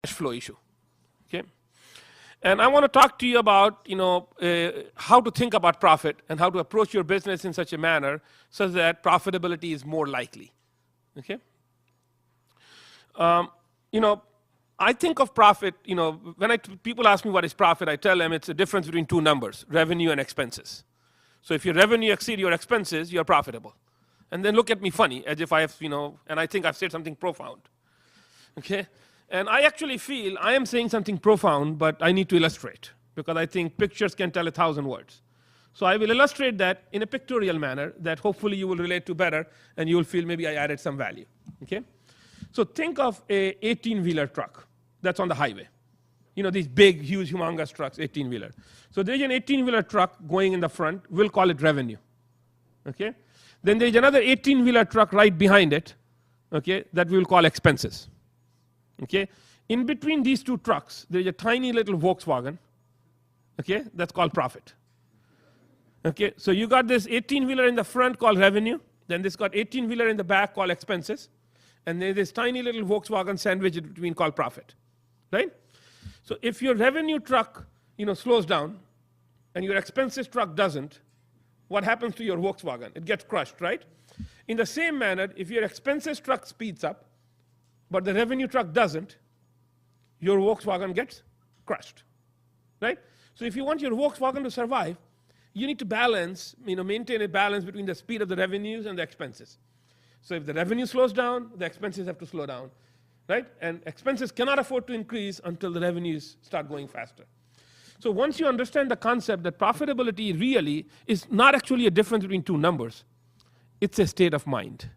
cash flow issue. Okay, and I want to talk to you about how to think about profit and how to approach your business in such a manner so that profitability is more likely. Okay, I think of profit. When people ask me what is profit, I tell them it's the difference between two numbers: revenue and expenses. So if your revenue exceeds your expenses, you're profitable. And then look at me funny, as if I have, and I think I've said something profound. Okay? And I actually feel I am saying something profound, but I need to illustrate, because I think pictures can tell 1,000 words. So I will illustrate that in a pictorial manner that hopefully you will relate to better, and you will feel maybe I added some value. Okay? So think of a 18-wheeler truck that's on the highway. These big, huge, humongous trucks, 18-wheeler. So there's an 18-wheeler truck going in the front. We'll call it revenue. Okay? Then there's another 18-wheeler truck right behind it, okay, that we'll call expenses. Okay? In between these two trucks, there's a tiny little Volkswagen, okay, that's called profit. Okay? So you got this 18-wheeler in the front called revenue, then this got 18-wheeler in the back called expenses, and there's this tiny little Volkswagen sandwich in between called profit. Right? So if your revenue truck, slows down, and your expenses truck doesn't, what happens to your Volkswagen? It gets crushed, right? In the same manner, if your expenses truck speeds up, but the revenue truck doesn't, your Volkswagen gets crushed, right? So if you want your Volkswagen to survive, you need to balance, maintain a balance between the speed of the revenues and the expenses. So if the revenue slows down, the expenses have to slow down, right? And expenses cannot afford to increase until the revenues start going faster. So once you understand the concept that profitability really is not actually a difference between two numbers, it's a state of mind.